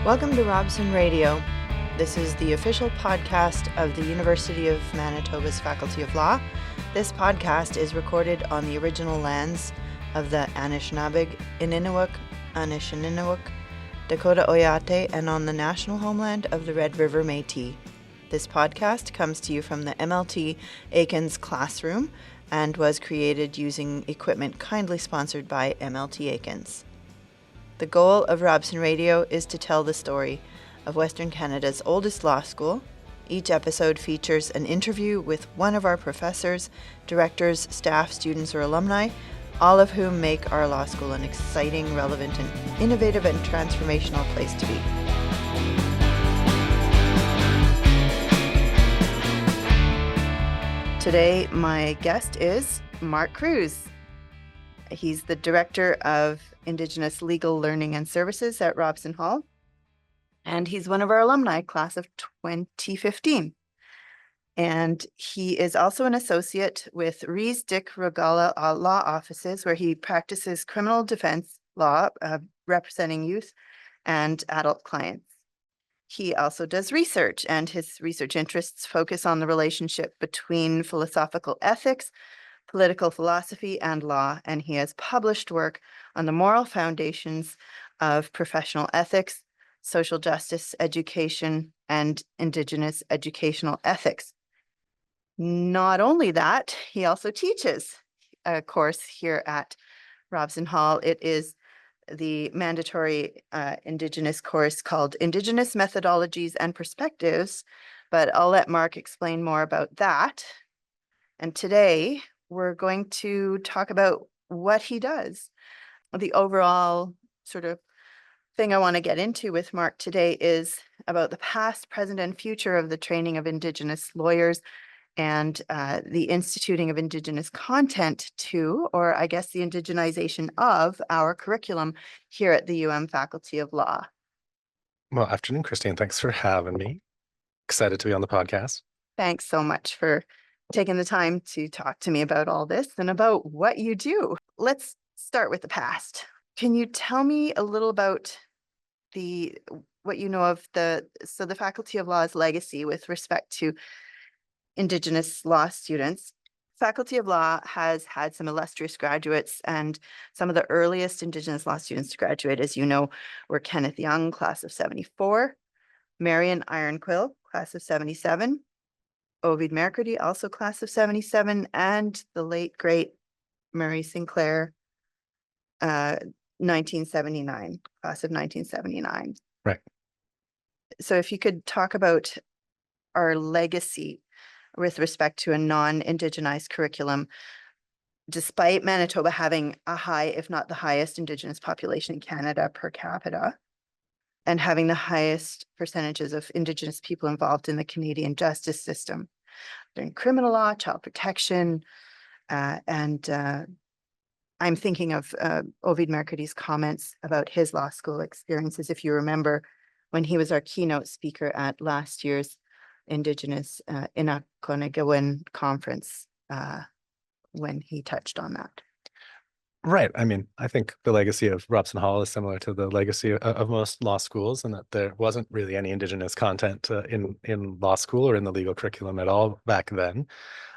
Welcome to Robson Radio. This is the official podcast of the University of Manitoba's Faculty of Law. This podcast is recorded on the original lands of the Anishinaabeg, Ininewuk, Anishinaabe, Dakota Oyate, and on the national homeland of the Red River Métis. This podcast comes to you from the MLT Aikens classroom and was created using equipment kindly sponsored by MLT Aikens. The goal of Robson Radio is to tell the story of Western Canada's oldest law school. Each episode features an interview with one of our professors, directors, staff, students, or alumni, all of whom make our law school an exciting, relevant, and innovative and transformational place to be. Today, my guest is Marc Kruse. He's the Director of Indigenous Legal Learning and Services at Robson Hall, and he's one of our alumni, class of 2015. And he is also an associate with Rees Dick Rogala Law Offices, where he practices criminal defense law, representing youth and adult clients. He also does research, and his research interests focus on the relationship between philosophical ethics, political philosophy, and law, and he has published work on the moral foundations of professional ethics, social justice, education, and Indigenous educational ethics. Not only that, he also teaches a course here at Robson Hall. It is the mandatory Indigenous course called Indigenous Methodologies and Perspectives, but I'll let Marc explain more about that. And today, we're going to talk about what he does. The overall sort of thing I want to get into with Marc today is about the past, present, and future of the training of Indigenous lawyers and the instituting of Indigenous content to, or I guess the indigenization of our curriculum here at the UM Faculty of Law. Well, afternoon, Christine. Thanks for having me. Excited to be on the podcast. Thanks so much for taking the time to talk to me about all this and about what you do. Let's start with the past. Can you tell me a little about what you know of the Faculty of Law's legacy with respect to Indigenous law students? Faculty of Law has had some illustrious graduates, and some of the earliest Indigenous law students to graduate, as you know, were Kenneth Young, class of 74, Marion Ironquill, class of 77, Ovid Mercredi, also class of 77, and the late, great Murray Sinclair, 1979, class of 1979. Right. So if you could talk about our legacy with respect to a non-Indigenized curriculum, despite Manitoba having a high, if not the highest, Indigenous population in Canada per capita, and having the highest percentages of Indigenous people involved in the Canadian justice system, in criminal law, child protection, and I'm thinking of Ovid Mercredi's comments about his law school experiences. If you remember, when he was our keynote speaker at last year's Indigenous Inakonagawin conference, when he touched on that. Right. I mean, I think the legacy of Robson Hall is similar to the legacy of most law schools, and that there wasn't really any Indigenous content in law school or in the legal curriculum at all back then.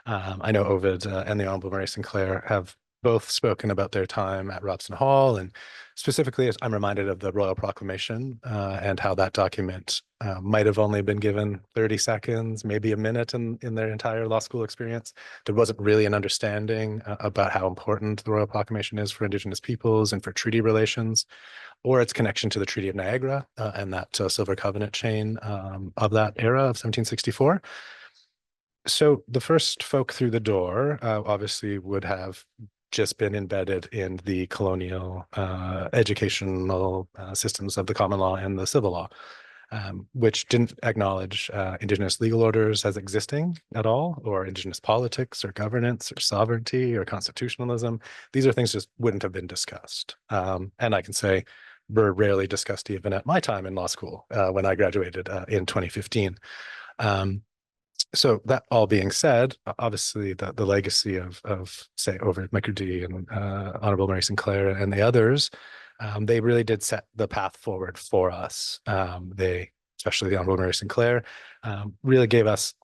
I know Ovid and the Honorable Murray Sinclair have both spoken about their time at Robson Hall, and specifically, I'm reminded of the Royal Proclamation and how that document might have only been given 30 seconds, maybe a minute in their entire law school experience. There wasn't really an understanding about how important the Royal Proclamation is for Indigenous peoples and for treaty relations, or its connection to the Treaty of Niagara and that Silver Covenant chain of that era of 1764. So the first folk through the door obviously would have just been embedded in the colonial educational systems of the common law and the civil law, which didn't acknowledge Indigenous legal orders as existing at all, or Indigenous politics or governance or sovereignty or constitutionalism. These are things just wouldn't have been discussed. And I can say were rarely discussed even at my time in law school when I graduated in 2015. So that all being said, obviously the legacy of say Ovid Mercredi and Honorable Murray Sinclair and the others They really did set the path forward for us. They, especially the Honorable Mary Sinclair, really gave us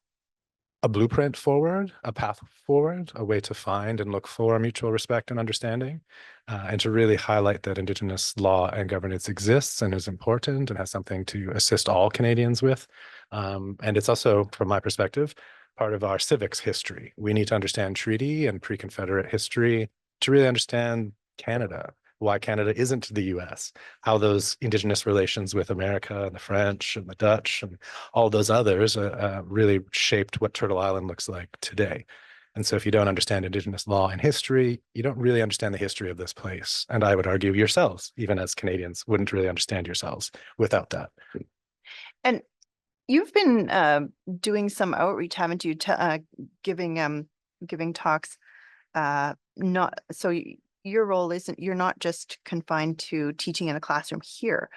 a blueprint forward, a path forward, a way to find and look for mutual respect and understanding, and to really highlight that Indigenous law and governance exists and is important and has something to assist all Canadians with. And it's also, from my perspective, part of our civics history. We need to understand treaty and pre-Confederate history to really understand Canada, why Canada isn't the US, how those Indigenous relations with America and the French and the Dutch and all those others really shaped what Turtle Island looks like today. And so if you don't understand Indigenous law and history, you don't really understand the history of this place. And I would argue yourselves, even as Canadians, wouldn't really understand yourselves without that. And you've been doing some outreach, haven't you? Giving talks. Not so your role isn't, you're not just confined to teaching in a classroom here.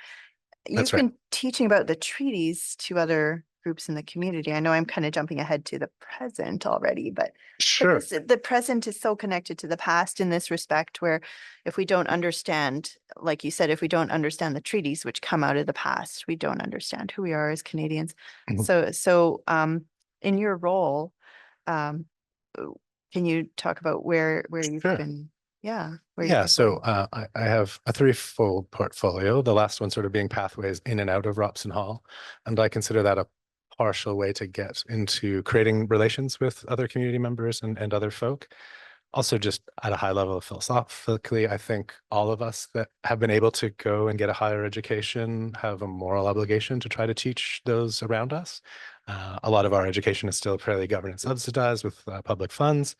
That's You've right. been teaching about the treaties to other groups in the community. I know I'm kind of jumping ahead to the present already, but Sure. the present is so connected to the past in this respect, where if we don't understand, like you said, if we don't understand the treaties which come out of the past, we don't understand who we are as Canadians. Mhm. So in your role, um, can you talk about where you've Sure. been? Yeah, where you've Yeah, been so going. I have a threefold portfolio, the last one sort of being pathways in and out of Robson Hall. And I consider that a partial way to get into creating relations with other community members and other folk. Also, just at a high level philosophically, I think all of us that have been able to go and get a higher education have a moral obligation to try to teach those around us. A lot of our education is still fairly government subsidized with public funds.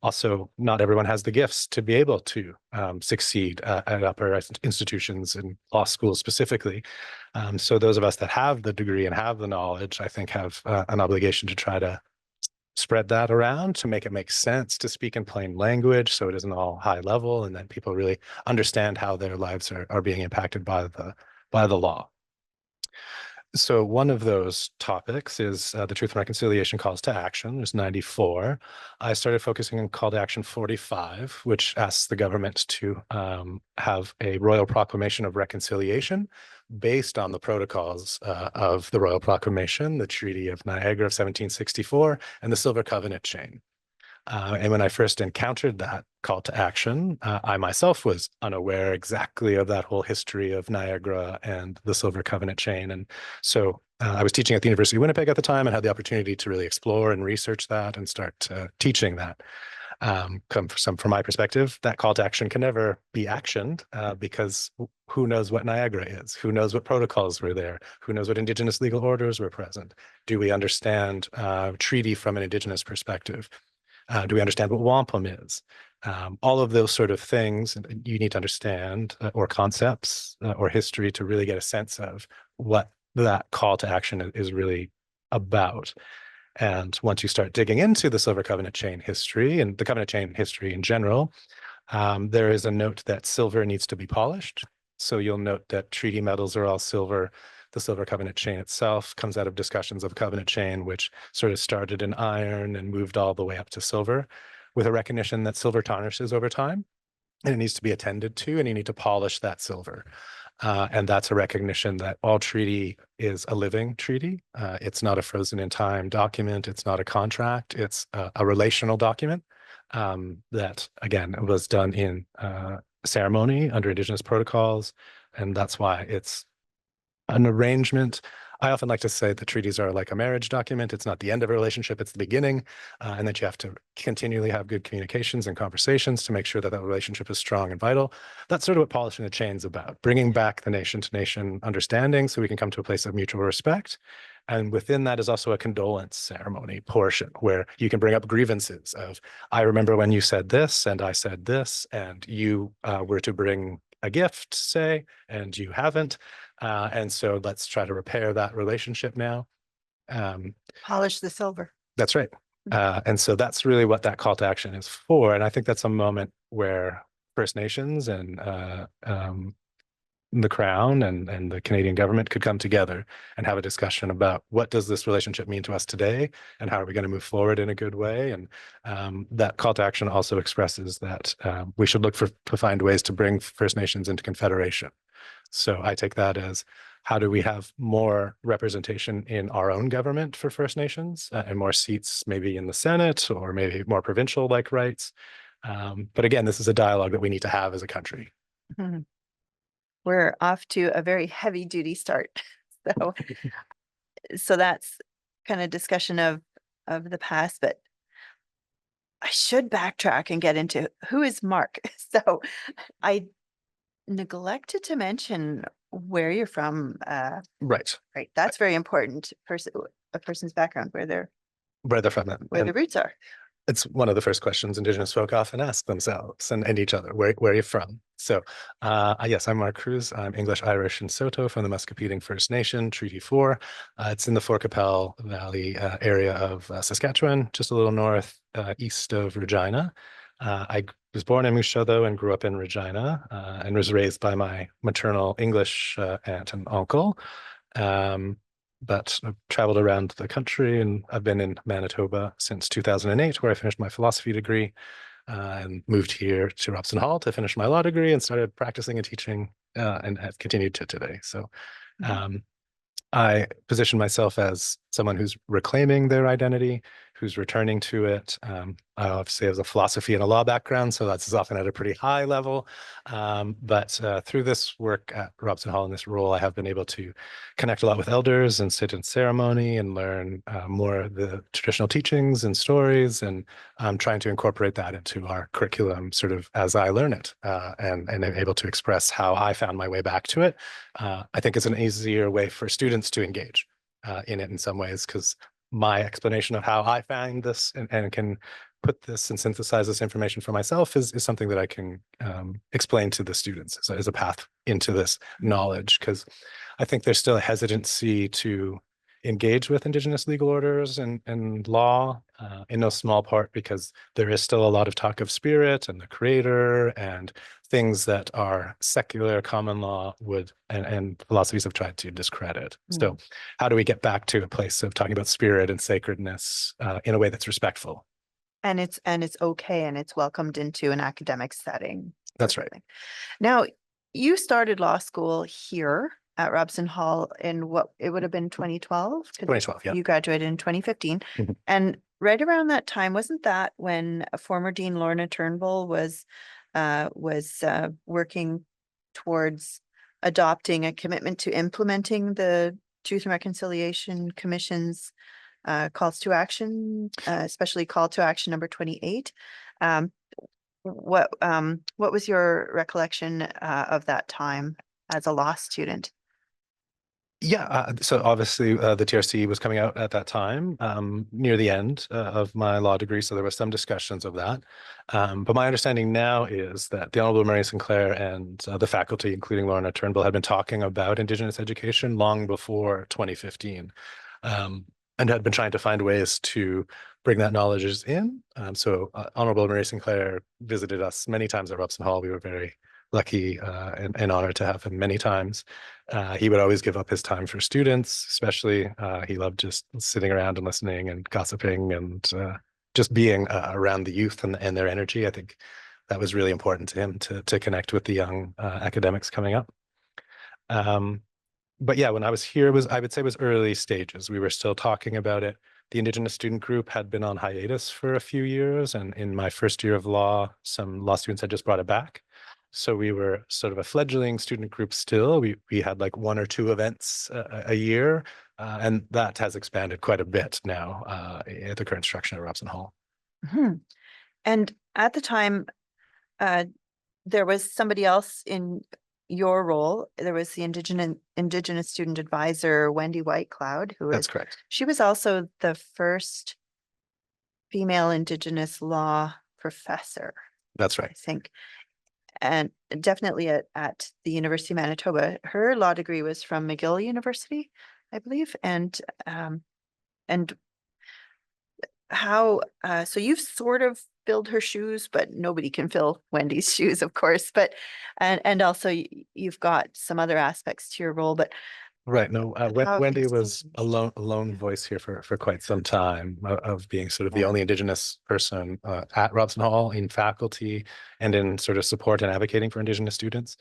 Also, not everyone has the gifts to be able to succeed at upper institutions and law schools specifically. So those of us that have the degree and have the knowledge, I think, have an obligation to try to spread that around to make it make sense, to speak in plain language so it isn't all high level and that people really understand how their lives are being impacted by the law. So one of those topics is the Truth and Reconciliation Calls to Action. There's 94. I started focusing on Call to Action 45, which asks the government to have a royal proclamation of reconciliation based on the protocols of the Royal Proclamation, the Treaty of Niagara of 1764, and the Silver Covenant chain. And when I first encountered that call to action, I myself was unaware exactly of that whole history of Niagara and the Silver Covenant chain. And so I was teaching at the University of Winnipeg at the time and had the opportunity to really explore and research that and start teaching that. From my perspective, that call to action can never be actioned because who knows what Niagara is? Who knows what protocols were there? Who knows what Indigenous legal orders were present? Do we understand treaty from an Indigenous perspective? Do we understand what wampum is? All of those sort of things you need to understand, or concepts or history to really get a sense of what that call to action is really about. And once you start digging into the Silver Covenant chain history and the Covenant chain history in general, there is a note that silver needs to be polished. So you'll note that treaty metals are all silver. The Silver Covenant chain itself comes out of discussions of Covenant chain, which sort of started in iron and moved all the way up to silver, with a recognition that silver tarnishes over time and it needs to be attended to, and you need to polish that silver. And that's a recognition that all treaty is a living treaty. It's not a frozen in time document. It's not a contract. It's a relational document that, again, was done in ceremony under Indigenous protocols. And that's why it's an arrangement. I often like to say that treaties are like a marriage document. It's not the end of a relationship, it's the beginning. And that you have to continually have good communications and conversations to make sure that that relationship is strong and vital. That's sort of what polishing the chain is about, bringing back the nation to nation understanding so we can come to a place of mutual respect. And within that is also a condolence ceremony portion where you can bring up grievances of, I remember when you said this and I said this, and you were to bring a gift, say, and you haven't. And so let's try to repair that relationship now. Polish the silver. That's right. And so that's really what that call to action is for. And I think that's a moment where First Nations and the Crown and the Canadian government could come together and have a discussion about what does this relationship mean to us today, and how are we going to move forward in a good way. And that call to action also expresses that we should look to find ways to bring First Nations into confederation. So I take that as, how do we have more representation in our own government for First Nations, and more seats maybe in the Senate, or maybe more provincial like rights. But again, this is a dialogue that we need to have as a country. Mhm. We're off to a very heavy duty start. So that's kind of discussion of the past, but I should backtrack and get into who is Marc. So I neglected to mention where you're from. Right. Right. That's very important. A person's background, Where they're from. where And the roots are. it's one of the first questions Indigenous folk often ask themselves and each other, where are you from? So yes, I'm Marc Kruse. I'm English, Irish, and Saulteaux from the Muscogee First Nation, Treaty 4. It's in the Fort Qu'Appelle Valley area of Saskatchewan, just a little north east of Regina. I was born in Moose Jaw, though, and grew up in Regina, and was raised by my maternal English aunt and uncle. But I've traveled around the country, and I've been in Manitoba since 2008, where I finished my philosophy degree, and moved here to Robson Hall to finish my law degree, and started practicing and teaching, and have continued to today. So I position myself as someone who's reclaiming their identity, who's returning to it. I obviously have a philosophy and a law background, so that's often at a pretty high level. But through this work at Robson Hall in this role, I have been able to connect a lot with elders and sit in ceremony and learn more of the traditional teachings and stories, and trying to incorporate that into our curriculum sort of as I learn it, and am able to express how I found my way back to it. I think it's an easier way for students to engage in it in some ways, because my explanation of how I find this and can put this and synthesize this information for myself is something that I can explain to the students as a path into this knowledge. Because I think there's still a hesitancy to engage with Indigenous legal orders and law, in no small part because there is still a lot of talk of spirit and the creator and things that are secular common law would and philosophies have tried to discredit. So how do we get back to a place of talking about spirit and sacredness in a way that's respectful? And it's okay, and it's welcomed into an academic setting. That's right. Now, you started law school here at Robson Hall in what it would have been 2012? 2012, yeah. You graduated in 2015. Mhm. And right around that time, wasn't that when former Dean Lorna Turnbull was working towards adopting a commitment to implementing the Truth and Reconciliation Commission's calls to action, especially call to action number 28. What was your recollection of that time as a law student? Yeah, so obviously the TRC was coming out at that time, near the end of my law degree, so there was some discussions of that. But my understanding now is that the Honorable Mary Sinclair and the faculty, including Lorna Turnbull, had been talking about Indigenous education long before 2015, and had been trying to find ways to bring that knowledge in. So Honorable Mary Sinclair visited us many times at Robson Hall. We were very lucky and honored to have him many times. He would always give up his time for students, especially. He loved just sitting around and listening and gossiping and just being around the youth and their energy. I think that was really important to him to connect with the young academics coming up. But yeah, when I was here, I would say it was early stages. We were still talking about it. The Indigenous student group had been on hiatus for a few years, and in my first year of law, some law students had just brought it back. So we were sort of a fledgling student group still. We had like one or two events a year, and that has expanded quite a bit now at the current structure at Robson Hall. Mhm. And at the time, there was somebody else in your role. There was the Indigenous student advisor, Wendy Whitecloud, That's correct. she was also the first female Indigenous law professor, That's I right. think. And definitely at the University of Manitoba. Her law degree was from McGill University, I believe. And how, so you've sort of filled her shoes, but nobody can fill Wendy's shoes, of course, but, and also you've got some other aspects to your role, but Right. No, how have Wendy things was changed? a lone voice here for quite some time of being sort of the Yeah. only Indigenous person at Robson Hall in faculty and in sort of support and advocating for Indigenous students.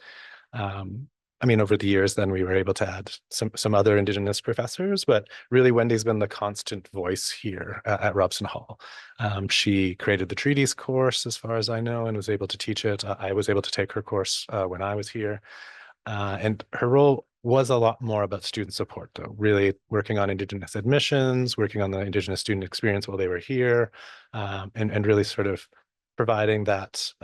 Um, I mean, over the years, then we were able to add some other Indigenous professors, but really Wendy's been the constant voice here at Robson Hall. She created the treaties course, as far as I know, and was able to teach it. I was able to take her course when I was here. And her role was a lot more about student support, though, really working on Indigenous admissions, working on the Indigenous student experience while they were here, and really sort of providing that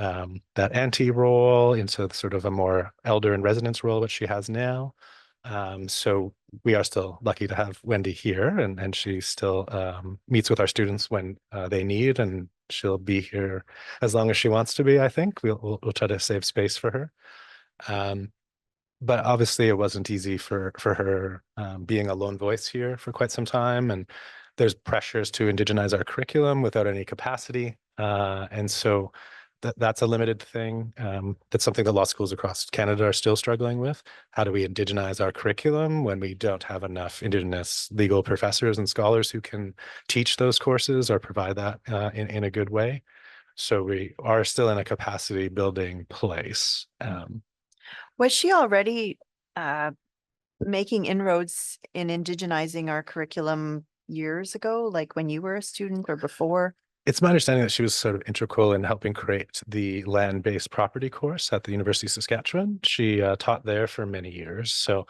auntie role into sort of a more elder and residence role, which she has now. So we are still lucky to have Wendy here, and she still meets with our students when they need, and she'll be here as long as she wants to be, I think. We'll try to save space for her. Um, but obviously it wasn't easy for her being a lone voice here for quite some time, and there's pressures to indigenize our curriculum without any capacity, and so that's a limited thing. That's something that law schools across Canada are still struggling with. How do we indigenize our curriculum when we don't have enough Indigenous legal professors and scholars who can teach those courses or provide that in a good way? So we are still in a capacity building place. Was she already uh, making inroads in indigenizing our curriculum years ago, like when you were a student or before? It's my understanding that she was sort of integral in helping create the land-based property course at the University of Saskatchewan. She taught there for many years. So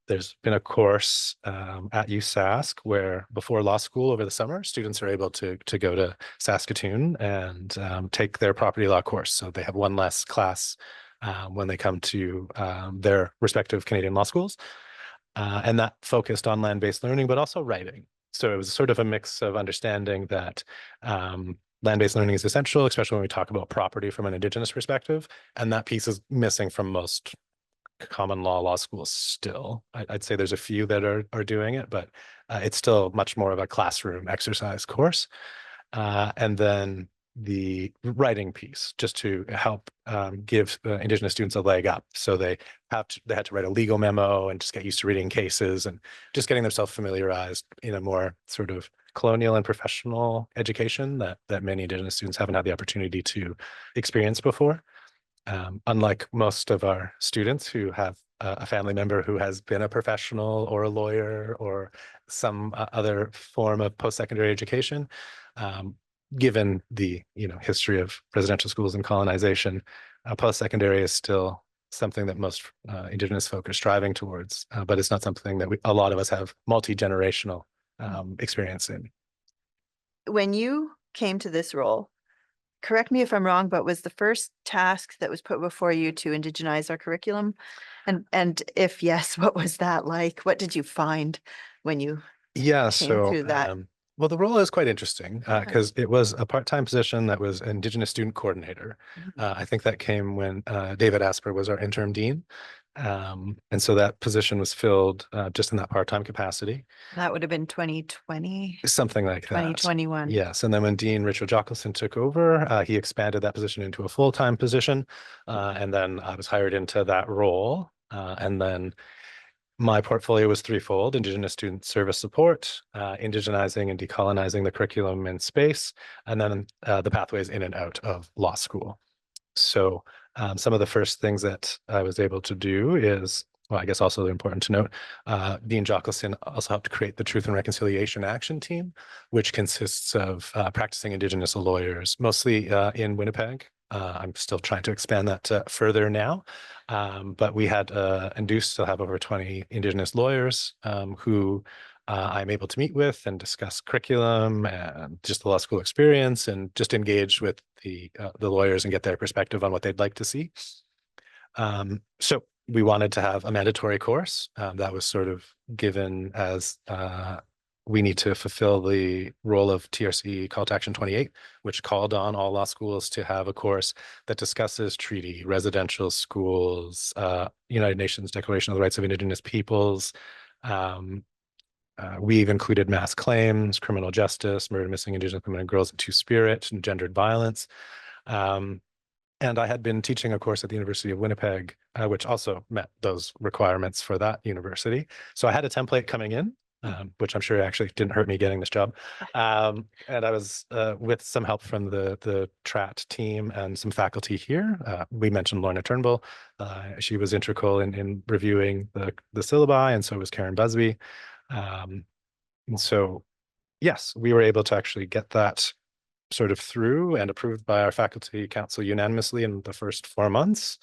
there's been a course at USask where before law school over the summer, students are able to go to Saskatoon and take their property law course. So they have one less class when they come to their respective Canadian law schools. And that focused on land-based learning, but also writing. So it was sort of a mix of understanding that land-based learning is essential, especially when we talk about property from an Indigenous perspective. And that piece is missing from most common law schools still. I'd say there's a few that are doing it, but it's still much more of a classroom exercise course. And then the writing piece, just to help give Indigenous students a leg up. So they had to write a legal memo and just get used to reading cases and just getting themselves familiarized in a more sort of colonial and professional education that many Indigenous students haven't had the opportunity to experience before. Unlike most of our students who have a family member who has been a professional or a lawyer or some other form of post-secondary education, um, given the history of residential schools and colonization, post-secondary is still something that most Indigenous folk are striving towards, but it's not something that a lot of us have multi-generational experience in. When you came to this role, correct me if I'm wrong, but was the first task that was put before you to indigenize our curriculum? And if yes, what was that like? What did you find when you Yeah, came so through that? well, the role is quite interesting Okay. because it was a part-time position that was Indigenous student coordinator. Mhm. I think that came when David Asper was our interim dean. And so that position was filled just in that part-time capacity, That would have been 2020, something like that. 2021. Yes, and then when Dean Richard Jockelson took over, he expanded that position into a full-time position, and then I was hired into that role. And then my portfolio was threefold: Indigenous student service support, indigenizing and decolonizing the curriculum in space, and then the pathways in and out of law school. So some of the first things that I was able to do is, well, I guess also important to note, Dean Jockelson also helped create the Truth and Reconciliation Action Team, which consists of practicing Indigenous lawyers, mostly in Winnipeg. I'm still trying to expand that further now. But we had and do still have over 20 Indigenous lawyers who I'm able to meet with and discuss curriculum and just the law school experience and just engage with the lawyers and get their perspective on what they'd like to see. So we wanted to have a mandatory course that was sort of given as we need to fulfill the role of TRC Call to Action 28, which called on all law schools to have a course that discusses treaty, residential schools, United Nations Declaration of the Rights of Indigenous Peoples, um, we've included mass claims, criminal justice, murder, missing Indigenous women and girls, and two-spirit, and gendered violence. Um, and I had been teaching a course at the University of Winnipeg, which also met those requirements for that university. So I had a template coming in, which I'm sure actually didn't hurt me getting this job. And I was with some help from the TRAT team and some faculty here. We mentioned Lorna Turnbull. She was integral in reviewing the syllabi, and so was Karen Busby. And so, yes, we were able to actually get that sort of through and approved by our faculty council unanimously in the first 4 months.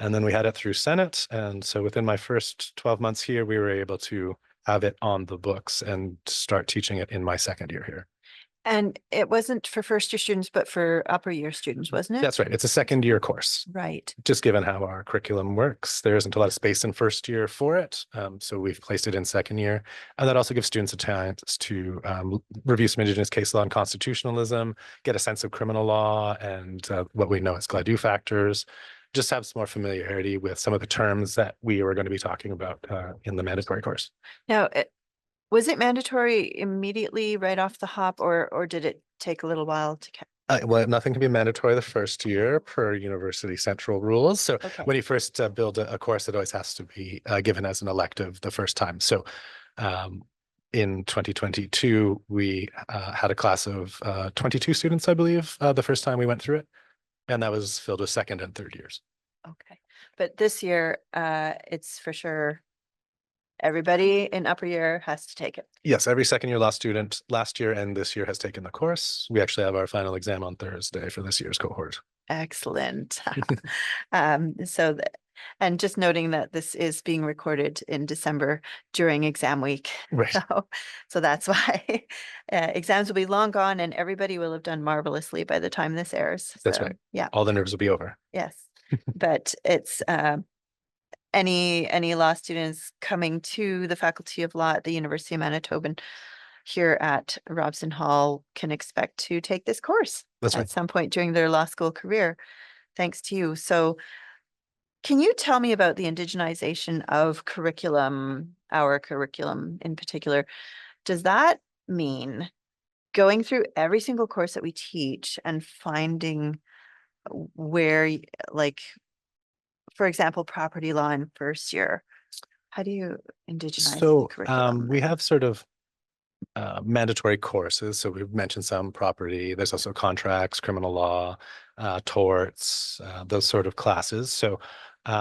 And then we had it through Senate. And so within my first 12 months here, we were able to have it on the books and start teaching it in my second year here. And it wasn't for first year students, but for upper year students, wasn't it? That's right. It's a second year course. Right. Just given how our curriculum works, there isn't a lot of space in first year for it. So we've placed it in second year. And that also gives students a chance to review some Indigenous case law and constitutionalism, get a sense of criminal law and what we know as Gladue factors, just have some more familiarity with some of the terms that we were going to be talking about in the mandatory course. Now, was it mandatory immediately right off the hop, or did it take a little while to well, nothing can be mandatory the first year per university central rules. So when you first build a course, it always has to be given as an elective the first time. So in 2022, we had a class of 22 students, I believe, the first time we went through it. And that was filled with second and third years. Okay. But this year, it's for sure everybody in upper year has to take it. Yes, every second year law student last year and this year has taken the course. We actually have our final exam on Thursday for this year's cohort. Excellent. And just noting that this is being recorded in December during exam week. Right. So that's why exams will be long gone and everybody will have done marvelously by the time this airs. That's right. Yeah. All the nerves will be over. Yes. But it's any law students coming to the Faculty of Law at the University of Manitoba here at Robson Hall can expect to take this course at some point during their law school career, thanks to you. So can you tell me about the indigenization of curriculum, our curriculum in particular? Does that mean going through every single course that we teach and finding where, like, for example, property law in first year? How do you indigenize the curriculum? We have sort of mandatory courses. So we've mentioned some property. There's also contracts, criminal law, torts, those sort of classes. So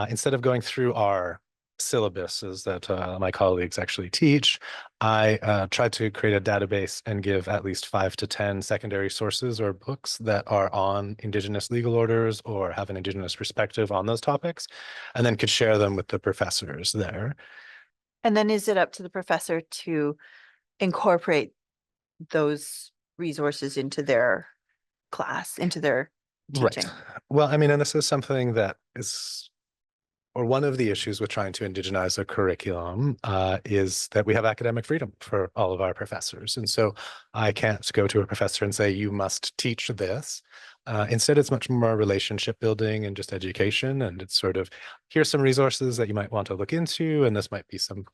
instead of going through our syllabuses that my colleagues actually teach, I tried to create a database and give at least 5 to 10 secondary sources or books that are on Indigenous legal orders or have an Indigenous perspective on those topics, and then could share them with the professors there. And then is it up to the professor to incorporate those resources into their class, into their teaching? Right. Well, I mean, and this is something that is, or one of the issues with trying to indigenize a curriculum is that we have academic freedom for all of our professors. And so I can't go to a professor and say, you must teach this. Instead, it's much more relationship building and just education. And it's sort of, here's some resources that you might want to look into. And this might be some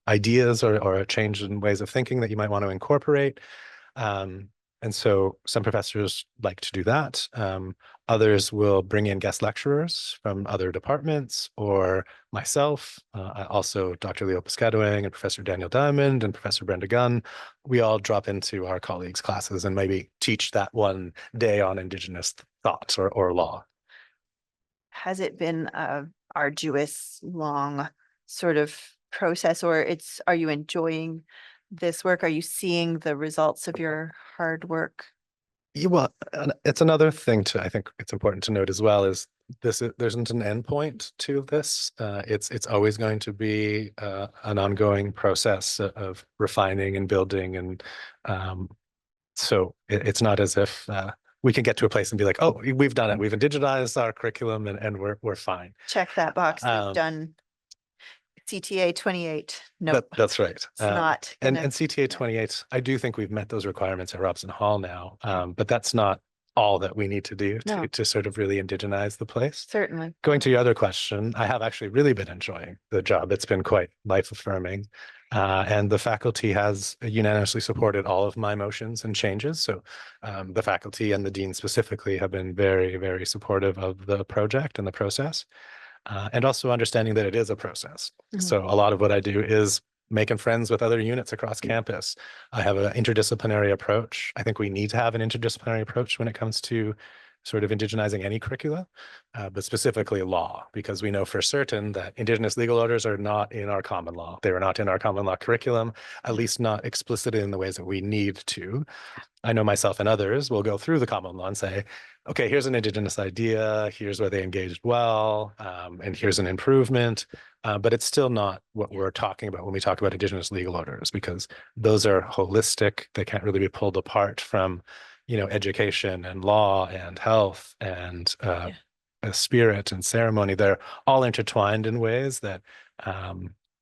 ideas or a change in ways of thinking that you might want to incorporate. And so some professors like to do that. Others will bring in guest lecturers from other departments or myself, also Dr. Leo Piscatawang and Professor Daniel Diamond and Professor Brenda Gunn. We all drop into our colleagues' classes and maybe teach that one day on Indigenous thought or law. Has it been a arduous, long sort of process, or are you enjoying this work? Are you seeing the results of your hard work? Yeah, well, it's another thing I think it's important to note as well is there isn't an end point to this. It's always going to be an ongoing process of refining and building. And so it's not as if we can get to a place and be like, oh, we've done it. We've indigenized our curriculum and we're fine. Check that box. We've done CTA 28. No, that's right. It's not. And CTA 28, I do think we've met those requirements at Robson Hall now, but that's not all that we need to do No, to sort of really indigenize the place. certainly. Going to your other question, I have actually really been enjoying the job. It's been quite life affirming. And the faculty has unanimously supported all of my motions and changes. So the faculty and the dean specifically have been very, very supportive of the project and the process. And also understanding that it is a process. So a lot of what I do is making friends with other units across campus. I have an interdisciplinary approach. I think we need to have an interdisciplinary approach when it comes to sort of indigenizing any curricula, but specifically law, because we know for certain that Indigenous legal orders are not in our common law. They were not in our common law curriculum, at least not explicitly in the ways that we need to. I know myself and others will go through the common law and say, okay, here's an Indigenous idea, here's where they engaged well, and here's an improvement. But it's still not what we're talking about when we talk about Indigenous legal orders, because those are holistic. They can't really be pulled apart from, education and law and health and spirit and ceremony. They're all intertwined in ways that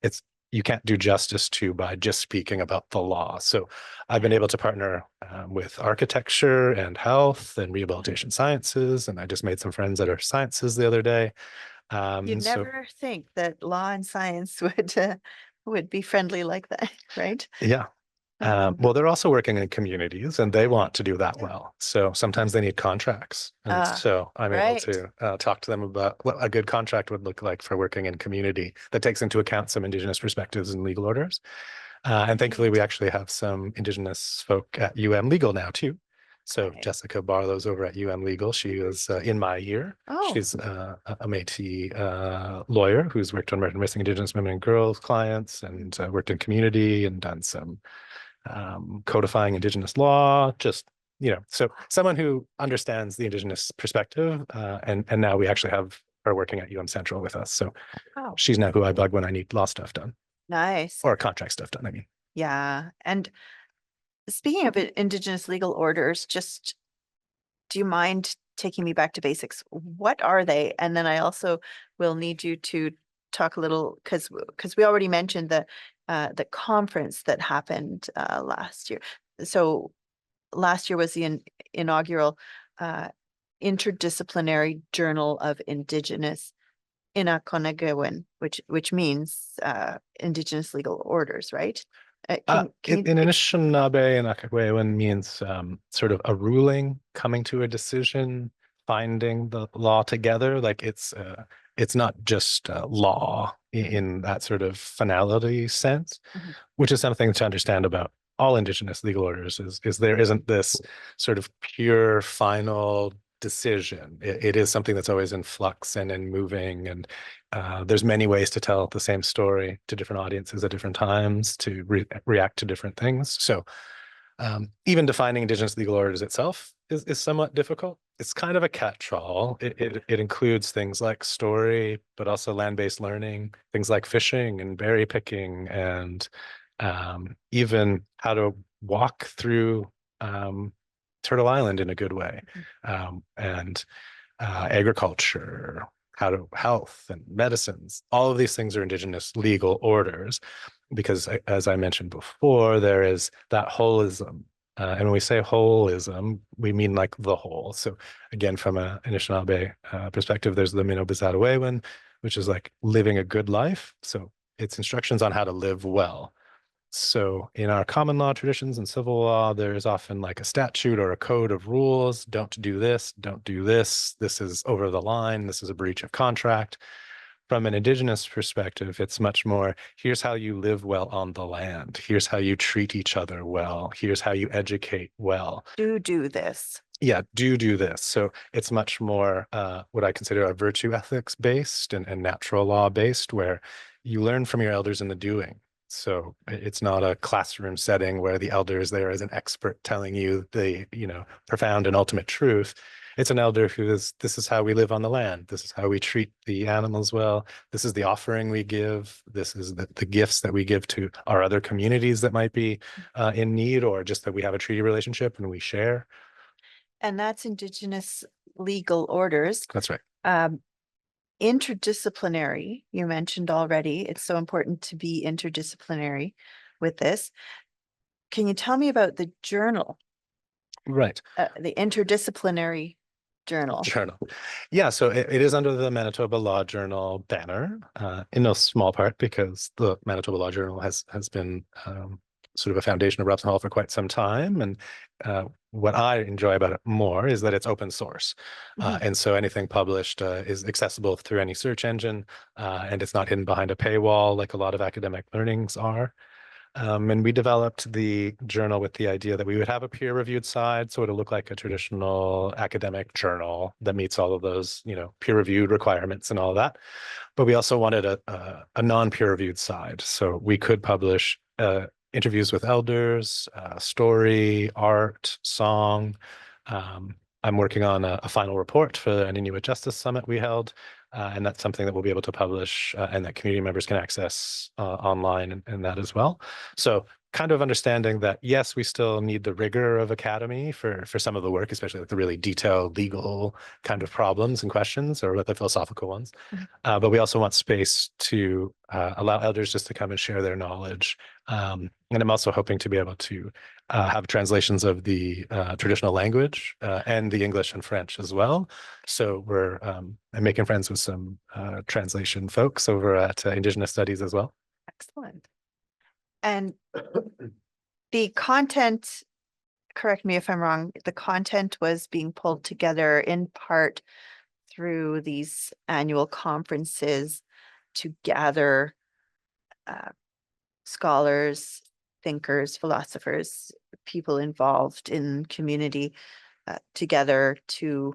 it's you can't do justice to by just speaking about the law. So I've been able to partner with architecture and health and rehabilitation sciences, and I just made some friends that are sciences the other day. You'd So never think that law and science would be friendly like that, right? yeah. Well, they're also working in communities and they want to do that well. So sometimes they need contracts. And so I'm able Right. to talk to them about what a good contract would look like for working in community that takes into account some Indigenous perspectives and legal orders. And thankfully, we actually have some Indigenous folk at UM Legal now too. So Right. Jessica Barlow's over at UM Legal. She was in my year. Oh, She's a Métis lawyer who's worked on missing Indigenous women and girls clients and worked in community and done some codifying Indigenous law, so someone who understands the Indigenous perspective. And now we actually have her working at UM Central with us. So wow. she's now who I bug when I need law stuff done Nice. or contract stuff done, I mean. Yeah. And speaking of Indigenous legal orders, just do you mind taking me back to basics? What are they? And then I also will need you to talk a little because we already mentioned the conference that happened last year. So last year was the inaugural interdisciplinary Journal of Indigenous Inakonagawin, which means Indigenous legal orders, right? Can In you Anishinaabe and Akakwewan means sort of a ruling, coming to a decision, finding the law together. Like it's not just law in that sort of finality sense, Mhm. which is something to understand about all Indigenous legal orders is there isn't this sort of pure final decision. It is something that's always in flux and in moving, and there's many ways to tell the same story to different audiences at different times to react to different things. So even defining Indigenous legal orders itself is somewhat difficult. It's kind of a catch-all. It includes things like story, but also land-based learning, things like fishing and berry picking, and even how to walk through Turtle Island in a good way, and agriculture, how to health and medicines. All of these things are Indigenous legal orders because, as I mentioned before, there is that holism. And when we say holism, we mean like the whole. So again, from an Anishinaabe perspective, there's the Minobizadawewan, which is like living a good life. So it's instructions on how to live well. So in our common law traditions and civil law, there's often like a statute or a code of rules. Don't do this, don't do this. This is over the line. This is a breach of contract. From an Indigenous perspective, it's much more, here's how you live well on the land. Here's how you treat each other well. Here's how you educate well. do this? Yeah, do this. So it's much more what I consider a virtue ethics based and natural law based, where you learn from your elders in the doing. So it's not a classroom setting where the elder is there as an expert telling you the, profound and ultimate truth. It's an elder who is, this is how we live on the land. This is how we treat the animals well. This is the offering we give. This is the gifts that we give to our other communities that might be in need, or just that we have a treaty relationship and we share. And that's Indigenous legal orders. That's right. Interdisciplinary, you mentioned already. It's so important to be interdisciplinary with this. Can you tell me about the journal? Right. the interdisciplinary journal. Journal. Yeah, so it is under the Manitoba Law Journal banner, in no small part because the Manitoba Law Journal has been sort of a foundation of Robson Hall for quite some time. And what I enjoy about it more is that it's open source. Mhm. And so anything published is accessible through any search engine, and it's not hidden behind a paywall like a lot of academic learnings are. And we developed the journal with the idea that we would have a peer-reviewed side, so it'll look like a traditional academic journal that meets all of those, peer-reviewed requirements and all of that. But we also wanted a non-peer-reviewed side, so we could publish interviews with elders, story, art, song. I'm working on a final report for an Inuit Justice Summit we held, and that's something that we'll be able to publish and that community members can access online and that as well. So kind of understanding that, yes, we still need the rigor of academy for some of the work, especially like the really detailed legal kind of problems and questions or the philosophical ones. Mhm. But we also want space to allow elders just to come and share their knowledge. And I'm also hoping to be able to have translations of the traditional language and the English and French as well. So I'm making friends with some translation folks over at Indigenous Studies as well. Excellent. And the content, correct me if I'm wrong, the content was being pulled together in part through these annual conferences to gather uh, scholars, thinkers, philosophers, people involved in community together to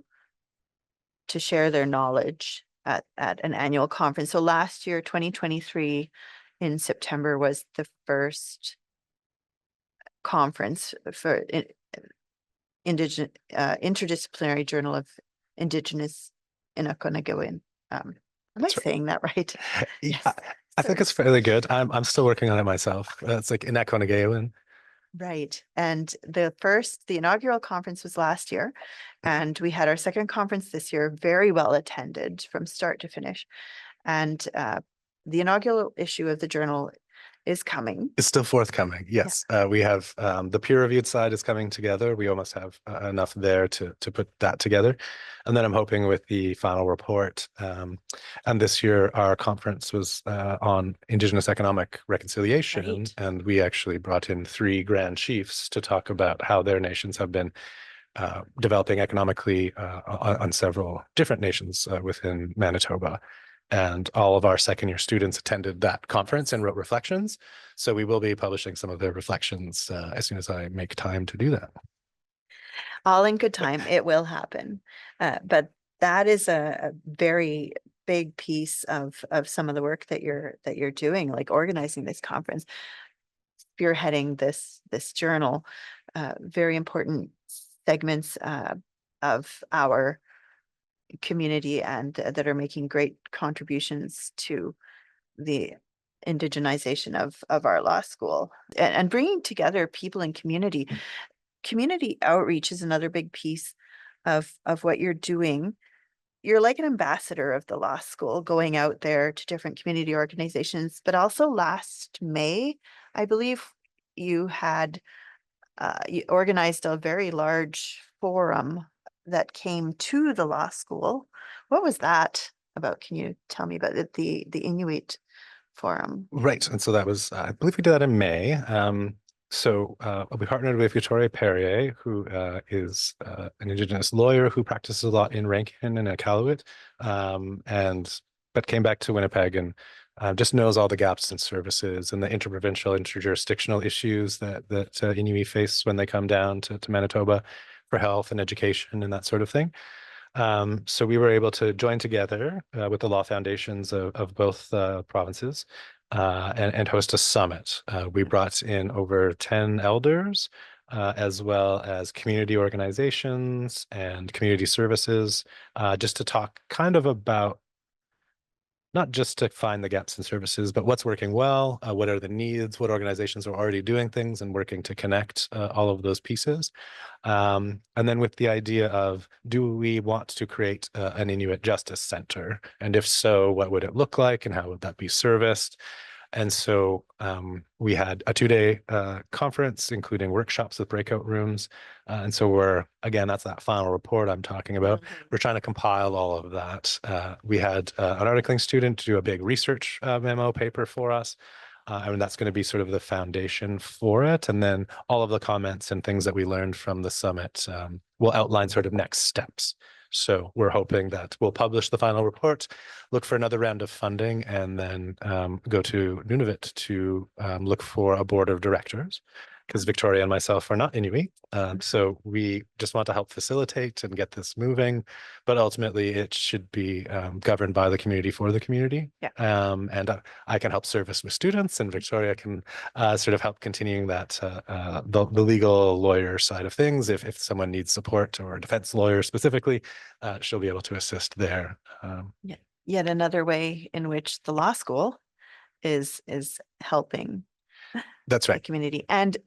share their knowledge at an annual conference. So last year, 2023, in September was the first conference for interdisciplinary journal of Indigenous Inukanagowan. Am I That's right. saying that right? Yeah, Yes. I think Sorry. it's fairly good. I'm still working on it myself. It's like in Econagawan. Right. And the inaugural conference was last year, and we had our second conference this year, very well attended from start to finish. And the inaugural issue of the journal is coming. It's still forthcoming. Yeah. Yes, we have the peer-reviewed side is coming together. We almost have enough there to put that together, and then I'm hoping with the final report. And this year, our conference was on Indigenous economic reconciliation, Right. and we actually brought in three grand chiefs to talk about how their nations have been developing economically on several different nations within Manitoba. And all of our second year students attended that conference and wrote reflections. So we will be publishing some of their reflections as soon as I make time to do that. All in good time. It will happen. But that is a very big piece of some of the work that you're doing, like organizing this conference, spearheading this journal, very important segments of our community and that are making great contributions to the indigenization of our law school and bringing together people in community. Community outreach is another big piece of what you're doing. You're like an ambassador of the law school, going out there to different community organizations, but also last May, I believe you organized a very large forum that came to the law school. What was that about? Can you tell me about it? The Inuit forum. Right. And so that was, I believe we did that in May. We partnered with Victoria Perrier, who is an Indigenous lawyer who practices a lot in Rankin and Iqaluit, but came back to Winnipeg and just knows all the gaps in services and the interprovincial, interjurisdictional issues that Inuit face when they come down to Manitoba for health and education and that sort of thing. So we were able to join together with the law foundations of both provinces and host a summit. We brought in over 10 elders, as well as community organizations and community services, just to talk kind of about not just to find the gaps in services, but what's working well, what are the needs, what organizations are already doing things and working to connect all of those pieces. And then with the idea of, do we want to create an Inuit Justice Center? And if so, what would it look like and how would that be serviced? And so we had a 2-day conference, including workshops with breakout rooms. And so again, that's that final report I'm talking about. We're trying to compile all of that. We had an articling student do a big research memo paper for us. And that's going to be sort of the foundation for it. And then all of the comments and things that we learned from the summit will outline sort of next steps. So we're hoping that we'll publish the final report, look for another round of funding, and then go to Nunavut to look for a board of directors, because Victoria and myself are not Inuit. So we just want to help facilitate and get this moving, but ultimately it should be governed by the community for the community. Yeah. And I can help service with students, and Victoria can sort of help continuing that the legal lawyer side of things. If someone needs support, or a defense lawyer specifically, she'll be able to assist there. Yeah. Yet another way in which the law school is helping That's the right. community. And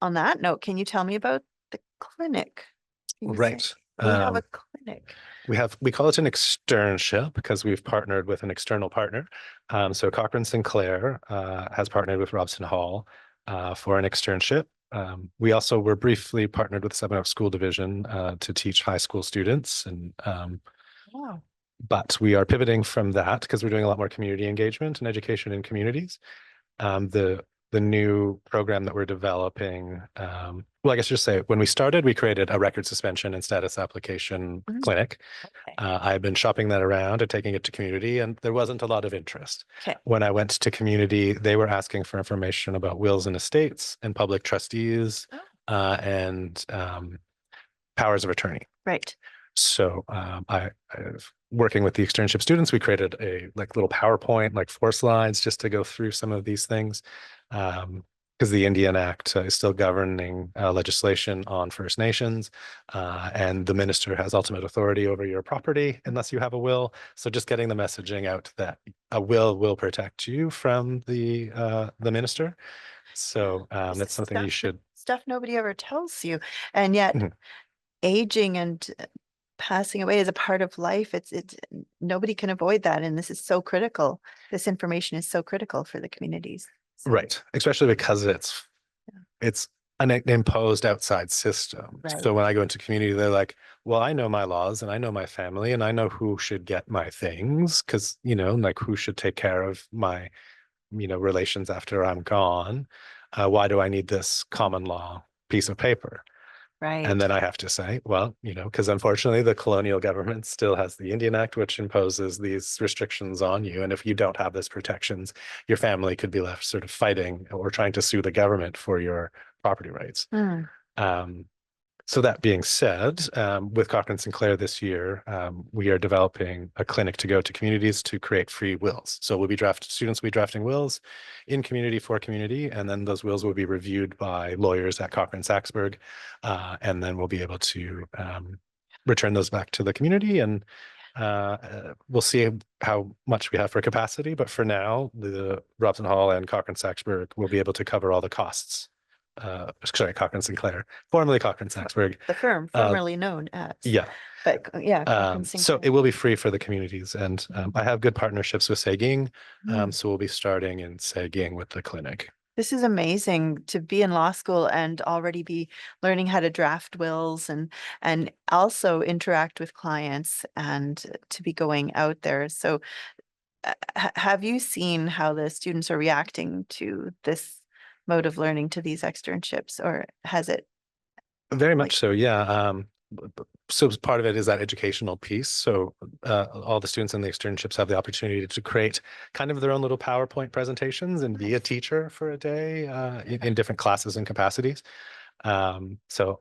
on that note, can you tell me about the clinic? Right. We have a clinic. We call it an externship because we've partnered with an external partner. So Cochrane Sinclair has partnered with Robson Hall for an externship. We also were briefly partnered with Seven Oaks School Division to teach high school students, and Wow. but we are pivoting from that because we're doing a lot more community engagement and education in communities. The new program that we're developing, well, I guess just say when we started, we created a record suspension and status application clinic. Okay. I've been shopping that around and taking it to community, and there wasn't a lot of interest. Okay. When I went to community, they were asking for information about wills and estates and public trustees and powers of attorney. Right. So working with the externship students, we created a little PowerPoint, 4 slides, just to go through some of these things. Because the Indian Act is still governing legislation on First Nations, and the minister has ultimate authority over your property unless you have a will. So just getting the messaging out that a will protect you from the minister. So that's something you should. Stuff nobody ever tells you, and yet aging and passing away is a part of life. It's nobody can avoid that, and this is so critical. This information is so critical for the communities. So. Right, especially because it's an imposed outside system. Right. So when I go into community, they're like, well, I know my laws and I know my family and I know who should get my things, because, who should take care of my, relations after I'm gone. Why do I need this common law piece of paper? Right. And then I have to say, well, because unfortunately the colonial government still has the Indian Act, which imposes these restrictions on you. And if you don't have these protections, your family could be left sort of fighting or trying to sue the government for your property rights. So that being said, with Cochrane Sinclair this year, we are developing a clinic to go to communities to create free wills. So students will be drafting wills in community for community, and then those wills will be reviewed by lawyers at Cochrane Saxburg, and then we'll be able to return those back to the community, and we'll see how much we have for capacity. But for now, the Robson Hall and Cochrane Saxburg will be able to cover all the costs. Cochrane Sinclair, formerly Cochrane Saxburg. The firm formerly known as. Yeah. But yeah, so it will be free for the communities. And I have good partnerships with Saging. So we'll be starting in Saging with the clinic. This is amazing to be in law school and already be learning how to draft wills and also interact with clients and to be going out there. So have you seen how the students are reacting to this mode of learning, to these externships, or has it? Very much so, yeah. So part of it is that educational piece. So all the students in the externships have the opportunity to create kind of their own little PowerPoint presentations and be a teacher for a day in different classes and capacities. So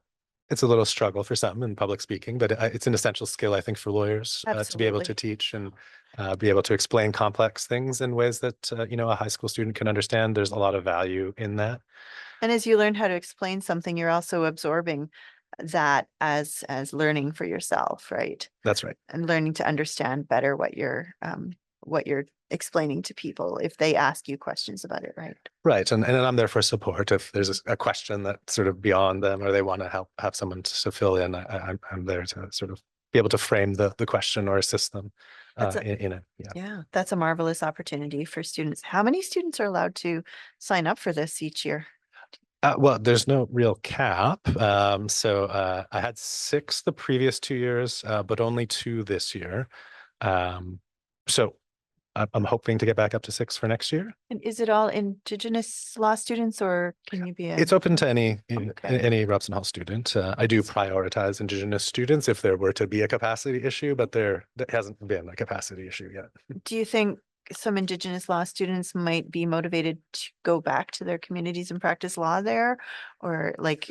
it's a little struggle for some in public speaking, but it's an essential skill, I think, for lawyers to be able to teach and be able to explain complex things in ways that, a high school student can understand. There's a lot of value in that. And as you learn how to explain something, you're also absorbing that as learning for yourself, right? That's right. And learning to understand better what you're explaining to people if they ask you questions about it, right? Right. And I'm there for support. If there's a question that's sort of beyond them or they want to have someone to fill in, I'm there to sort of be able to frame the question or assist them. That's a, yeah. yeah, that's a marvelous opportunity for students. How many students are allowed to sign up for this each year? Well, there's no real cap. I had 6 the previous 2 years, but only 2 this year. Um, so I'm hoping to get back up to 6 for next year. And is it all Indigenous law students or can you be It's a, open to any okay. any Robson Hall student. I do prioritize Indigenous students if there were to be a capacity issue, but there hasn't been a capacity issue yet. Do you think some Indigenous law students might be motivated to go back to their communities and practice law there? Or like,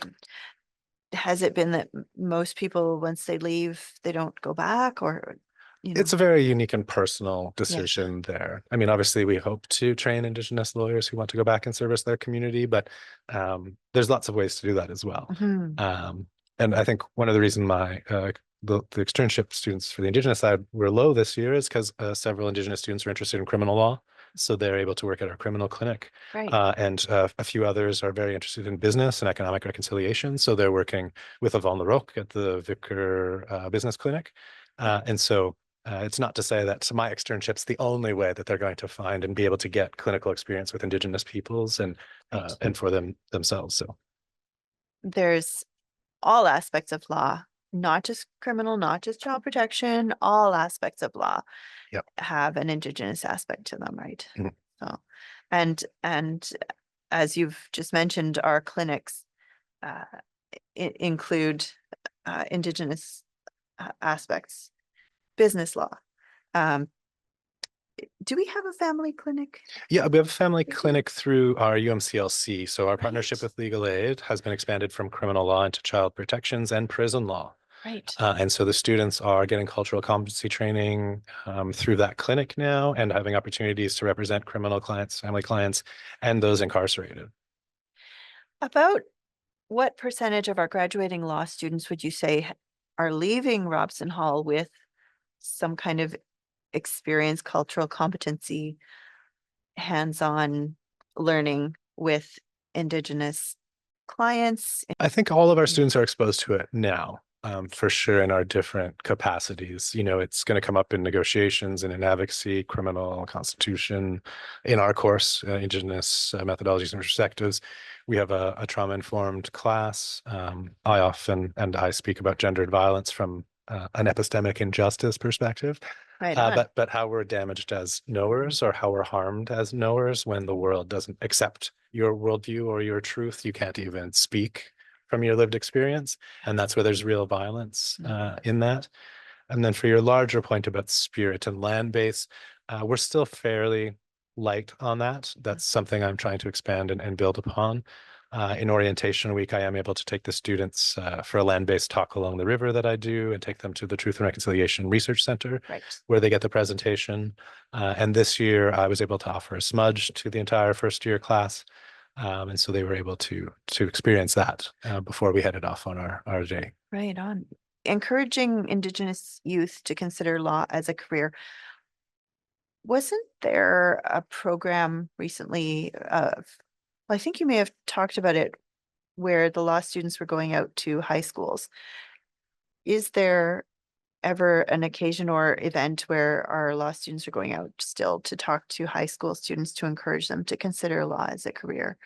has it been that most people, once they leave, they don't go back or, you know? It's a very unique and personal Yeah. decision there. I mean, obviously, we hope to train Indigenous lawyers who want to go back and service their community, but there's lots of ways to do that as well. Mhm. Um, and I think one of the reasons the externship students for the Indigenous side were low this year is because several Indigenous students are interested in criminal law, so they're able to work at our criminal clinic. Right. And a few others are very interested in business and economic reconciliation, so they're working with Yvonne LaRocque at the Vicar Business Clinic. And so it's not to say that my externship's the only way that they're going to find and be able to get clinical experience with Indigenous peoples and for themselves. So There's all aspects of law, not just criminal, not just child protection, all aspects of law Yep. have an Indigenous aspect to them, right? Mhm. So, and as you've just mentioned, our clinics uh, include Indigenous aspects, business law. Um, do we have a family clinic? Yeah, we have a family We do. clinic through our UMCLC. So our partnership Right. with Legal Aid has been expanded from criminal law into child protections and prison law. Right. And so the students are getting cultural competency training through that clinic now and having opportunities to represent criminal clients, family clients, and those incarcerated. About what percentage of our graduating law students would you say are leaving Robson Hall with some kind of experience, cultural competency, hands-on learning with Indigenous clients? I think all of our Yeah. students are exposed to it now, for sure, in our different capacities. You know, it's going to come up in negotiations and in advocacy, criminal, constitution. In our course, Indigenous methodologies and perspectives, we have a trauma-informed class. I often and I speak about gendered violence from an epistemic injustice perspective. Right on. But how we're damaged as knowers or how we're harmed as knowers when the world doesn't accept your worldview or your truth, you can't even speak from your lived experience. And that's where there's real violence in that. And then for your larger point about spirit and land base, we're still fairly light on that. That's something I'm trying to expand and build upon. In orientation week, I am able to take the students for a land-based talk along the river that I do and take them to the Truth and Reconciliation Research Center, Right. where they get the presentation. And this year, I was able to offer a smudge to the entire first year class. And so they were able to experience that before we headed off on our day. Right on. Encouraging Indigenous youth to consider law as a career. Wasn't there a program recently of, I think you may have talked about it, where the law students were going out to high schools? Is there ever an occasion or event where our law students are going out still to talk to high school students to encourage them to consider law as a career?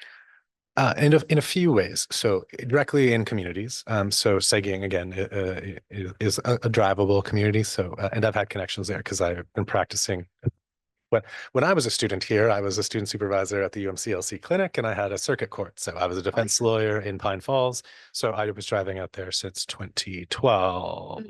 In a few ways. So directly in communities. So Seguin again is a drivable community. So and I've had connections there because I've been practicing. When I was a student here, I was a student supervisor at the UMCLC clinic, and I had a circuit court. So I was a defense lawyer in Pine Falls. So I was driving out there since 2012,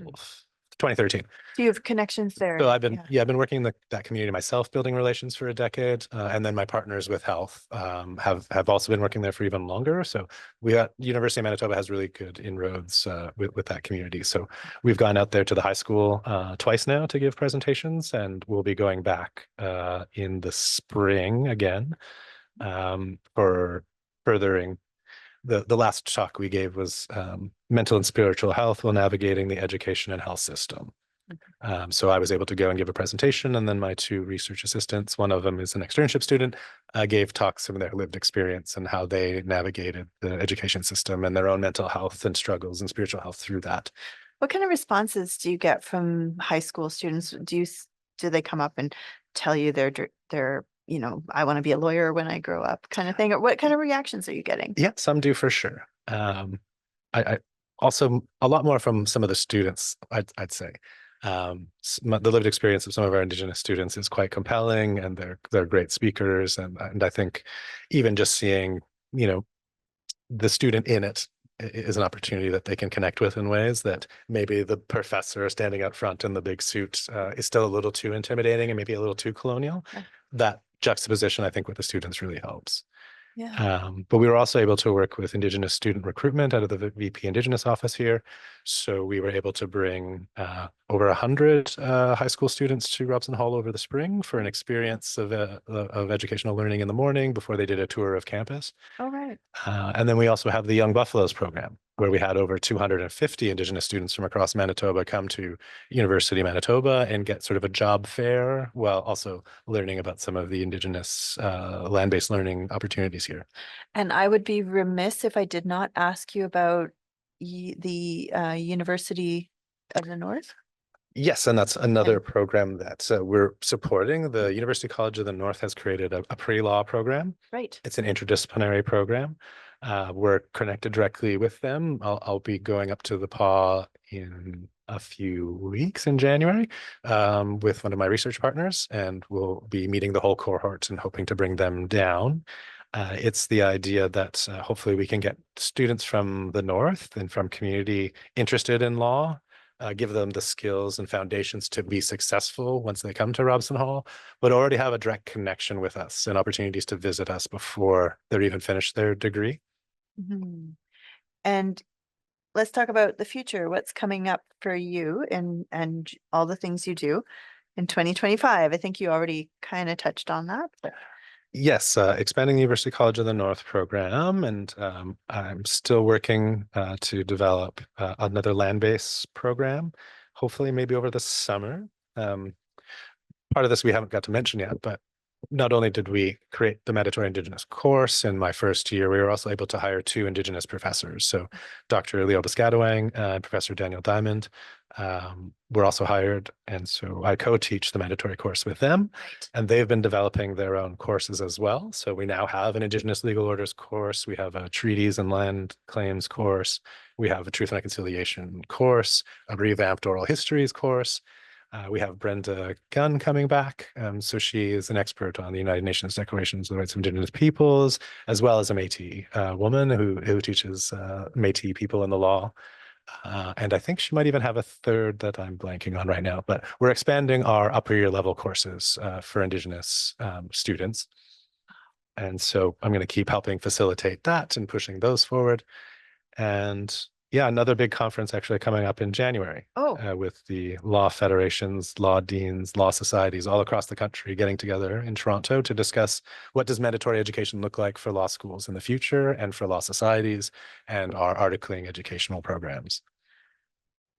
2013. Do you have connections there? So I've been working in that community myself, building relations for a decade, and then my partners with health have also been working there for even longer. So University of Manitoba has really good inroads with that community. So we've gone out there to the high school twice now to give presentations, and we'll be going back in the spring again for furthering. The last talk we gave was mental and spiritual health while navigating the education and health system. So I was able to go and give a presentation, and then my 2 research assistants, one of them is an externship student, gave talks from their lived experience and how they navigated the education system and their own mental health and struggles and spiritual health through that. What kind of responses do you get from high school students? do they come up and tell you they're, I want to be a lawyer when I grow up kind of thing? Or what kind of reactions are you getting? Yeah, some do for sure. I also a lot more from some of the students, I'd say. The lived experience of some of our Indigenous students is quite compelling, and they're great speakers. And I think even just seeing, you know, the student in it is an opportunity that they can connect with in ways that maybe the professor standing out front in the big suit is still a little too intimidating and maybe a little too colonial. Right. That juxtaposition, I think, with the students really helps. Yeah. But we were also able to work with Indigenous student recruitment out of the VP Indigenous office here. So we were able to bring over 100 high school students to Robson Hall over the spring for an experience of educational learning in the morning before they did a tour of campus. All right. And then we also have the Young Buffaloes program, where we had over 250 Indigenous students from across Manitoba come to University of Manitoba and get sort of a job fair while also learning about some of the Indigenous land-based learning opportunities here. And I would be remiss if I did not ask you about the University of the North. Yes, and that's another And program that we're supporting. The University College of the North has created a pre-law program. right. It's an interdisciplinary program. We're connected directly with them. I'll be going up to the PAW in a few weeks in January with one of my research partners, and we'll be meeting the whole cohort and hoping to bring them down. It's the idea that hopefully we can get students from the North and from community interested in law, give them the skills and foundations to be successful once they come to Robson Hall, but already have a direct connection with us and opportunities to visit us before they're even finished their degree. Mhm. And let's talk about the future. What's coming up for you and all the things you do in 2025? I think you already kind of touched on that, but Yes, expanding the University College of the North program, and I'm still working to develop another land-based program, hopefully maybe over the summer. Um, Part of this we haven't got to mention yet, but not only did we create the mandatory Indigenous course in my first year, we were also able to hire two Indigenous professors. So Dr. Leo Biscatawang and Professor Daniel Diamond were also hired. And so I co-teach the mandatory course with them. right. And they've been developing their own courses as well. So we now have an Indigenous legal orders course. We have a treaties and land claims course. We have a truth and reconciliation course, a revamped oral histories course. We have Brenda Gunn coming back. So she is an expert on the United Nations Declarations of the Rights of Indigenous Peoples, as well as a Métis woman who teaches Métis people in the law. And I think she might even have a third that I'm blanking on right now, but we're expanding our upper year level courses for Indigenous students. And so I'm going to keep helping facilitate that and pushing those forward. And yeah, another big conference actually coming up in January Oh, with the law federations, law deans, law societies all across the country getting together in Toronto to discuss what does mandatory education look like for law schools in the future and for law societies and our articling educational programs.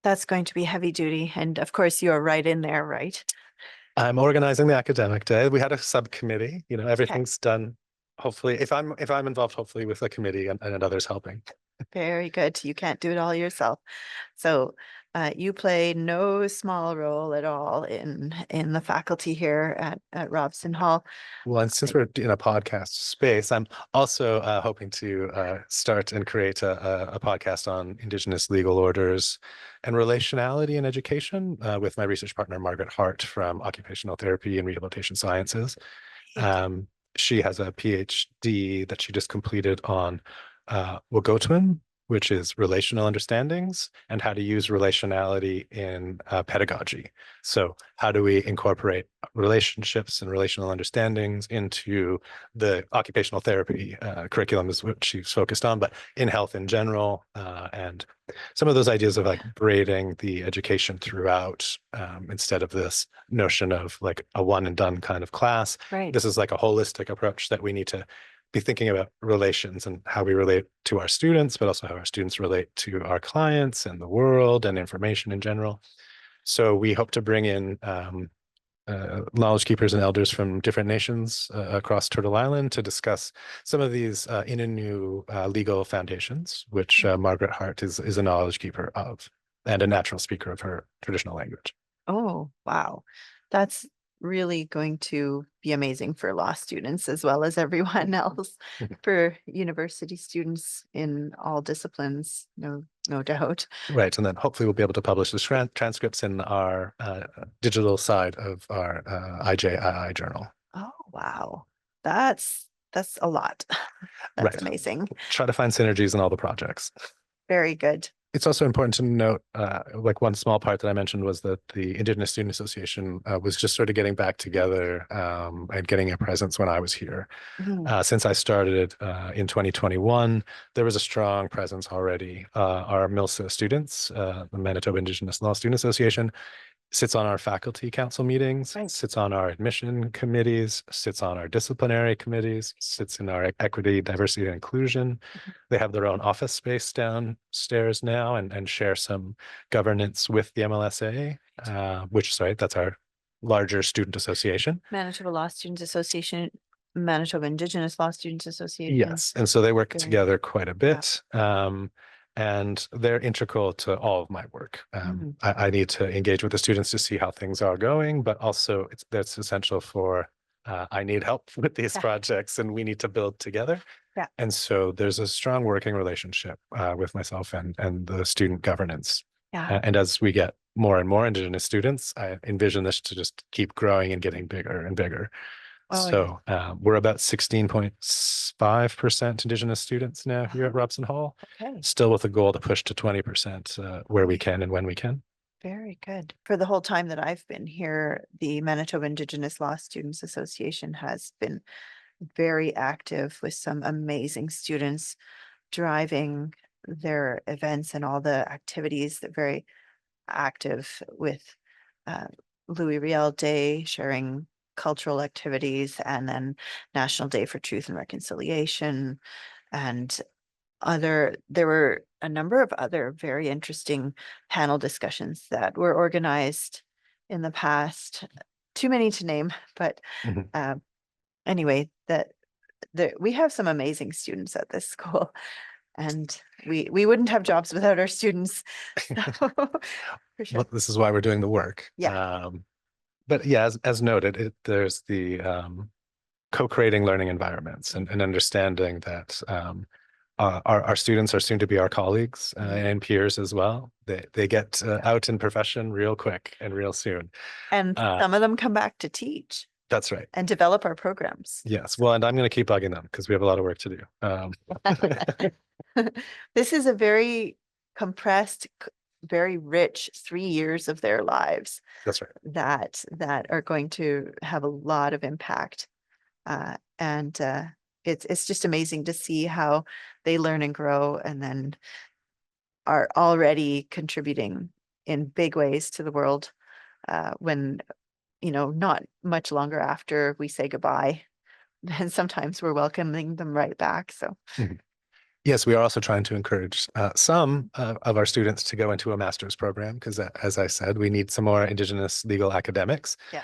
that's going to be heavy duty. And of course, you're right in there, right? I'm organizing the academic day. We had a subcommittee, you know, Okay. everything's done. Hopefully, if I'm involved, hopefully with a committee and others helping. Very good. You can't do it all yourself. So you play no small role at all in the faculty here at Robson Hall. Well, and since we're in a podcast space, I'm also hoping to start and create a podcast on Indigenous legal orders and relationality in education with my research partner, Margaret Hart from Occupational Therapy and Rehabilitation Sciences. Um, she has a PhD that she just completed on Wagotwan, which is relational understandings and how to use relationality in pedagogy. So how do we incorporate relationships and relational understandings into the occupational therapy curriculum is what she's focused on, but in health in general, and some of those ideas of like braiding the education throughout instead of this notion of like a one and done kind of class. Right. This is like a holistic approach that we need to be thinking about relations and how we relate to our students, but also how our students relate to our clients and the world and information in general. So we hope to bring in knowledge keepers and elders from different nations across Turtle Island to discuss some of these Innu legal foundations, which Margaret Hart is a knowledge keeper of and a natural speaker of her traditional language. Oh, wow. That's really going to be amazing for law students as well as everyone else, for university students in all disciplines, no doubt. Right. And then hopefully we'll be able to publish the transcripts in our digital side of our IJII journal. Oh, wow. That's a lot. That's Right. amazing. Try to find synergies in all the projects. Very good. It's also important to note, like one small part that I mentioned was that the Indigenous Student Association was just sort of getting back together and getting a presence when I was here. Mhm. Since I started in 2021, there was a strong presence already. Our MILSA students, the Manitoba Indigenous Law Student Association, sits on our faculty council meetings, Right. sits on our admission committees, sits on our disciplinary committees, sits in our equity, diversity, and inclusion. They have their own office space downstairs now and share some governance with the MLSA, that's our larger student association. Manitoba Law Students Association, Manitoba Indigenous Law Students Association. Yes, and so they work Very- together quite a yeah. bit. And they're integral to all of my work. Mhm. I need to engage with the students to see how things are going, but also that's essential for I need help with these Yeah. projects and we need to build together. Yeah. And so there's a strong working relationship with myself and the student governance. Yeah. And as we get more and more Indigenous students, I envision this to just keep growing and getting bigger and bigger. Oh, So we're about 16.5% Indigenous students now here at Robson Hall, okay. still with a goal to push to 20% where we Okay. can and when we can. Very good. For the whole time that I've been here, the Manitoba Indigenous Law Students Association has been very active with some amazing students driving their events and all the activities. They're very active with uh, Louis Riel Day, sharing cultural activities, and then National Day for Truth and Reconciliation, and there were a number of other very interesting panel discussions that were organized in the past. Too many to name, but Mhm. anyway, we have some amazing students at this school, and we wouldn't have jobs without our students. So, for sure. Well, this is why we're doing the work. Yeah. But yeah, as noted, there's the co-creating learning environments and understanding that our students are soon to be our colleagues Mhm. and peers as well. They get out in profession real quick and real soon. And some of them come back to teach That's right. and develop our programs. Yes. Well, and I'm going to keep bugging them because we have a lot of work to do. This is a very compressed, very rich 3 years of their lives That's right. that are going to have a lot of impact. And it's just amazing to see how they learn and grow, and then are already contributing in big ways to the world, when, not much longer after we say goodbye. And sometimes we're welcoming them right back. So Mhm. Yes, we are also trying to encourage some of our students to go into a master's program because, as I said, we need some more Indigenous legal academics. yeah,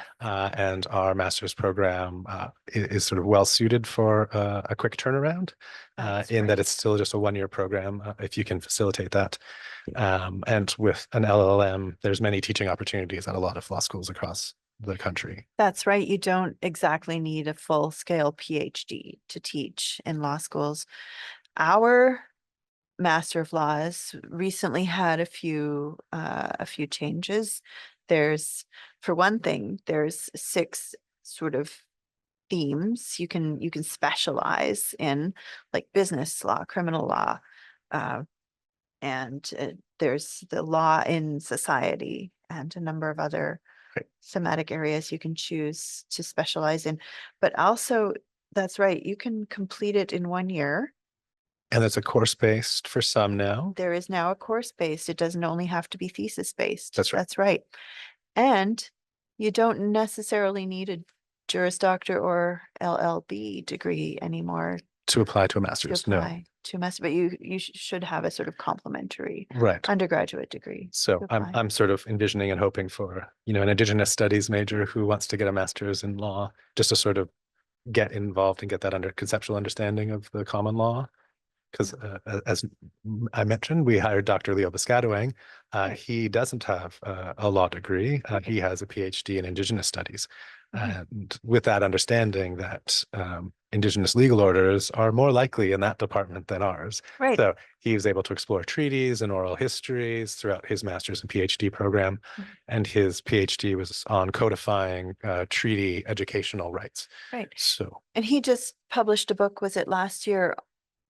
And our master's program is sort of well suited for a quick turnaround that's in that great. it's still just a one-year program if you can facilitate that. And with an LLM, there's many teaching opportunities at a lot of law schools across the country. That's right. You don't exactly need a full-scale PhD to teach in law schools. Our Master of Laws recently had a few changes. For one thing, there's 6 sort of themes you can specialize in, like business law, criminal law, uh, and there's the law in society and a number of other Right. thematic areas you can choose to specialize in. But also, that's right, you can complete it in 1 year. And it's a course-based for some now. There is now a course based. It doesn't only have to be thesis based. That's right. That's right. And you don't necessarily need a Juris Doctor or LLB degree anymore To apply to a to master's, no. apply to a master, but you should have a sort of complementary Right. undergraduate degree So to I'm apply. I'm sort of envisioning and hoping for, an Indigenous studies major who wants to get a master's in law, just to sort of get involved and get that conceptual understanding of the common law. Because as I mentioned, we hired Dr. Leo Biscatawang. Right. He doesn't have a law degree. Okay. He has a PhD in Indigenous studies. Mhm. And with that understanding that Indigenous legal orders are more likely in that department than ours. Right. So he was able to explore treaties and oral histories throughout his master's and PhD program. Mhm. And his PhD was on codifying treaty educational rights. Right. So And he just published a book, was it last year,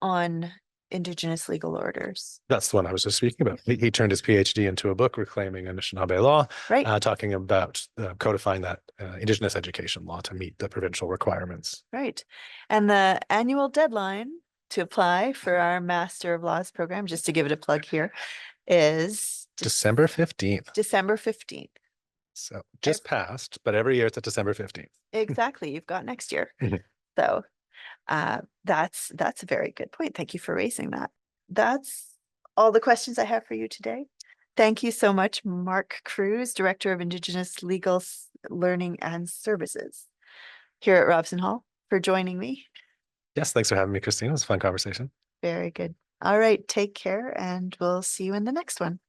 on Indigenous legal orders? that's the one I was just speaking about. He turned his PhD into a book reclaiming Anishinaabe law, Right. talking about codifying that Indigenous education law to meet the provincial requirements. Right. And the annual deadline to apply for our Master of Laws program, just to give it a plug here, is December 15th. December 15th. So just passed, but every year it's at December 15th. Exactly. You've got next year. Mhm. So that's a very good point. Thank you for raising that. That's all the questions I have for you today. Thank you so much, Marc Kruse, Director of Indigenous Learning and Services here at Robson Hall, for joining me. Yes, thanks for having me, Christine. It was a fun conversation. Very good. All right, take care, and we'll see you in the next one.